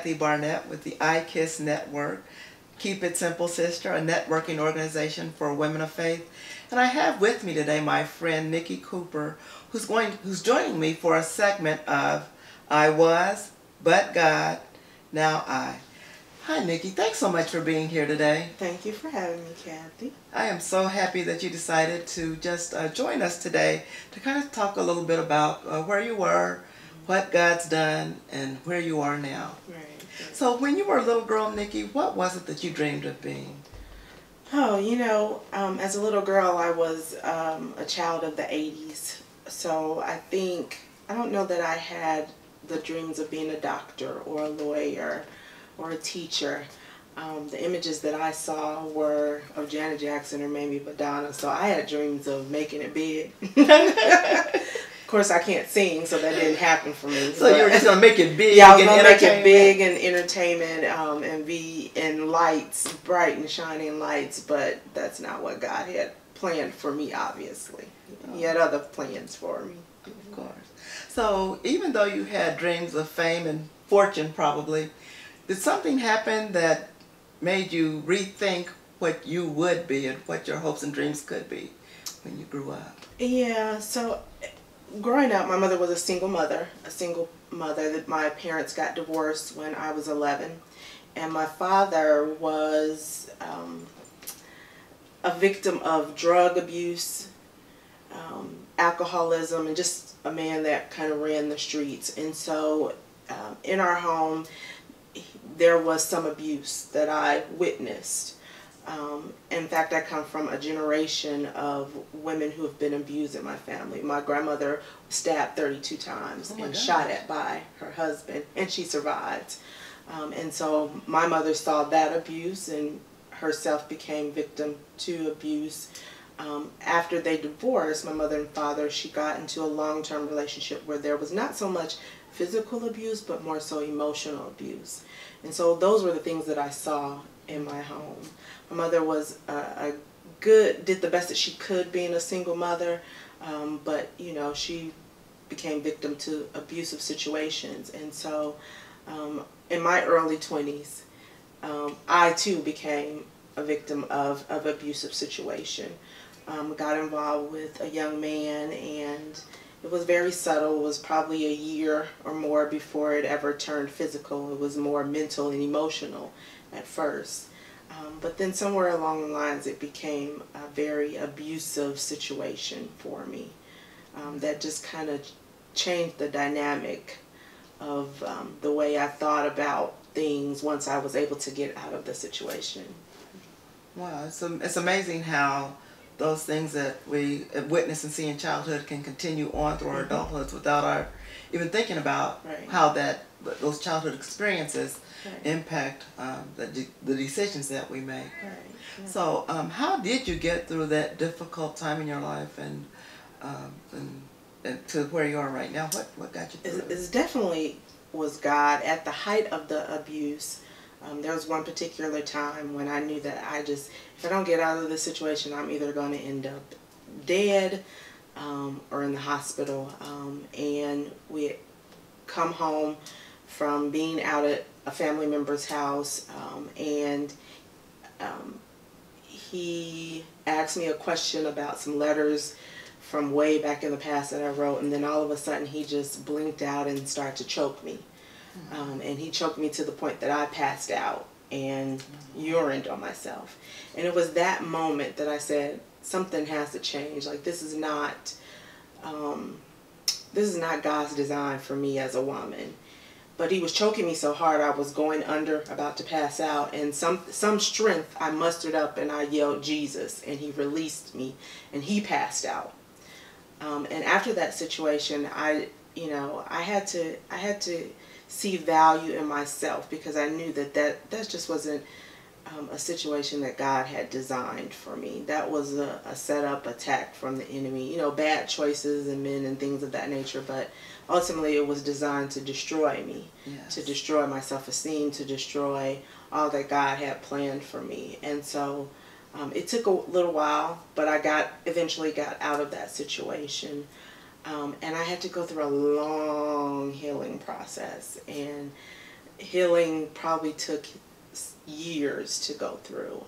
Kathy Barnett with the I.K.I.S.S network. Keep It Simple Sister, a networking organization for women of faith. And I have with me today my friend Nikki Cooper, who's joining me for a segment of I Was, But God, Now I. Hi Nikki, thanks so much for being here today. Thank you for having me, Kathy. I am so happy that you decided to just join us today to kind of talk a little bit about where you were, what God's done, and where you are now. Right. So when you were a little girl, Nikki, what was it that you dreamed of being? Oh, as a little girl, I was a child of the 80s. So I don't know that I had the dreams of being a doctor or a lawyer or a teacher. The images that I saw were of Janet Jackson or maybe Madonna. So I had dreams of making it big. Of course, I can't sing, so that didn't happen for me. So you were just going to make it big? Yeah, I was going to make it big in entertainment and be in lights, bright and shining lights, but that's not what God had planned for me, obviously. He had other plans for me. Of course. So even though you had dreams of fame and fortune probably, did something happen that made you rethink what you would be and what your hopes and dreams could be when you grew up? Yeah, so growing up, my mother was a single mother. My parents got divorced when I was 11, and my father was a victim of drug abuse, alcoholism, and just a man that kind of ran the streets. And so in our home, there was some abuse that I witnessed. In fact, I come from a generation of women who have been abused in my family. My grandmother was stabbed 32 times and shot at by her husband, and she survived. And so my mother saw that abuse and herself became victim to abuse. After they divorced, my mother and father, she got into a long-term relationship where there was not so much physical abuse, but more so emotional abuse. And so those were the things that I saw in my home. My mother was did the best that she could being a single mother, but she became victim to abusive situations. And so in my early 20s, I too became a victim of abusive situation. Got involved with a young man, and it was very subtle. It was probably a year or more before it ever turned physical. It was more mental and emotional at first. But then somewhere along the lines it became a very abusive situation for me. That just kind of changed the dynamic of the way I thought about things once I was able to get out of the situation. Wow, it's amazing how those things that we witness and see in childhood can continue on through our adulthoods without our even thinking about how those childhood experiences impact the decisions that we make. So how did you get through that difficult time in your life and to where you are right now? What got you through it? It definitely was God. At the height of the abuse, there was one particular time when I knew that if I don't get out of this situation, I'm either going to end up dead or in the hospital. And we had come home from being out at a family member's house, and he asked me a question about some letters from way back in the past that I wrote, and then all of a sudden he just blinked out and started to choke me. And he choked me to the point that I passed out and urined on myself. And it was that moment that I said, something has to change. Like, this is not God's design for me as a woman. But he was choking me so hard I was going under, about to pass out, and some strength I mustered up and I yelled Jesus, and he released me and he passed out. And after that situation, I had to see value in myself, because I knew that just wasn't a situation that God had designed for me. That was a set-up attack from the enemy. Bad choices and men and things of that nature, but ultimately it was designed to destroy me, to destroy my self-esteem, to destroy all that God had planned for me. And so it took a little while, but I eventually got out of that situation. And I had to go through a long healing process, and healing probably took years to go through,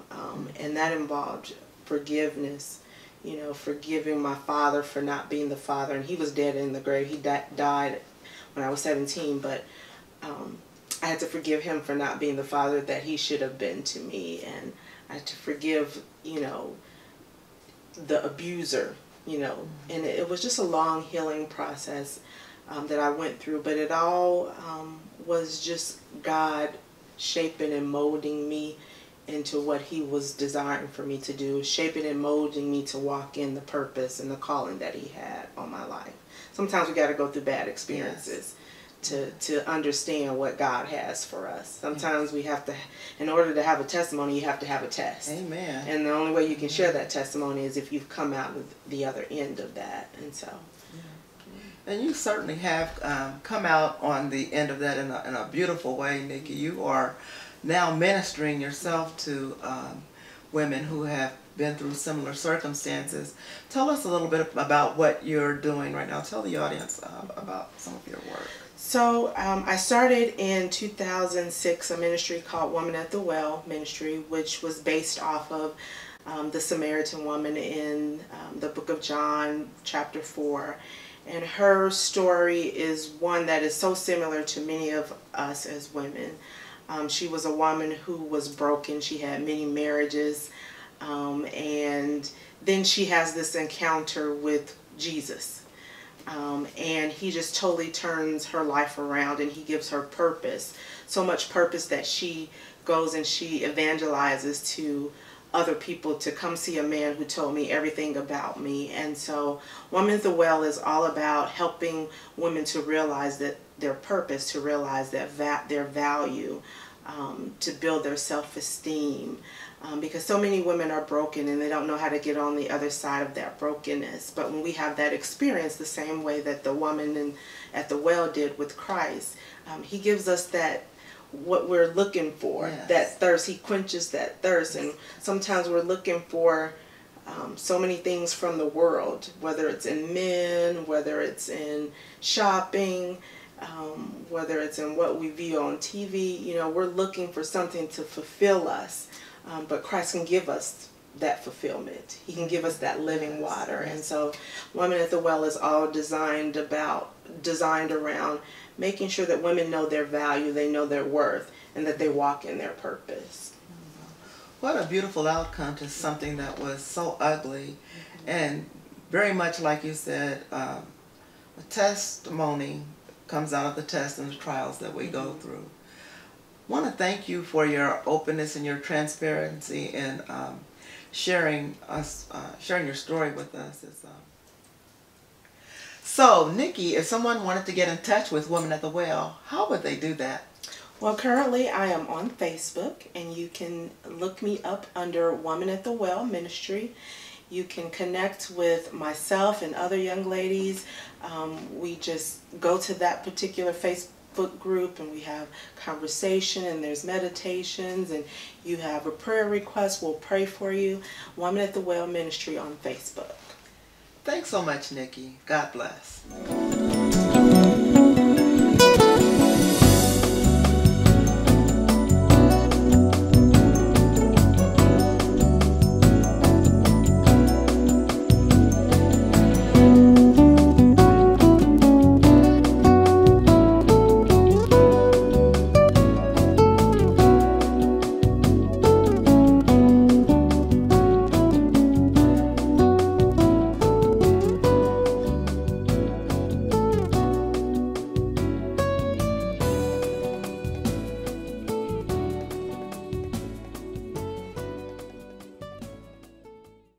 and that involved forgiveness. You know, forgiving my father for not being the father, and he was dead in the grave. He died when I was 17, but I had to forgive him for not being the father that he should have been to me, and I had to forgive, you know, the abuser, you know, and it was just a long healing process that I went through, but it all was just God shaping and molding me into what he was desiring for me to do, shaping and molding me to walk in the purpose and the calling that he had on my life. Sometimes we got to go through bad experiences to understand what God has for us. Sometimes we have to, in order to have a testimony, you have to have a test. Amen. And the only way you can share that testimony is if you've come out of the other end of that. And so. And you certainly have come out on the end of that in a beautiful way, Nikki. You are now ministering yourself to women who have been through similar circumstances. Tell us a little bit about what you're doing right now. Tell the audience about some of your work. So I started in 2006 a ministry called Woman at the Well Ministry, which was based off of the Samaritan woman in the book of John, chapter 4. And her story is one that is so similar to many of us as women. She was a woman who was broken. She had many marriages. And then she has this encounter with Jesus. And he just totally turns her life around, and he gives her purpose. So much purpose that she goes and she evangelizes to other people to come see a man who told me everything about me. And so Woman at the Well is all about helping women to realize that their purpose, to realize that their value, to build their self-esteem. Because so many women are broken and they don't know how to get on the other side of that brokenness. But when we have that experience, the same way that the woman at the well did with Christ, he gives us that, what we're looking for, that thirst. He quenches that thirst. And sometimes we're looking for so many things from the world, whether it's in men, whether it's in shopping, whether it's in what we view on TV. You know, we're looking for something to fulfill us. But Christ can give us that fulfillment. He can give us that living water. And so Women at the Well is all designed around making sure that women know their value, they know their worth, and that they walk in their purpose. What a beautiful outcome to something that was so ugly. And very much like you said, a testimony comes out of the tests and the trials that we go through. I want to thank you for your openness and your transparency in sharing your story with us. So, Nikki, if someone wanted to get in touch with Women at the Well, how would they do that? Well, currently I am on Facebook, and you can look me up under Woman at the Well Ministry. You can connect with myself and other young ladies. We just go to that particular Facebook group, and we have conversation, and there's meditations, and you have a prayer request, we'll pray for you. Woman at the Well Ministry on Facebook. Thanks so much, Nikki. God bless.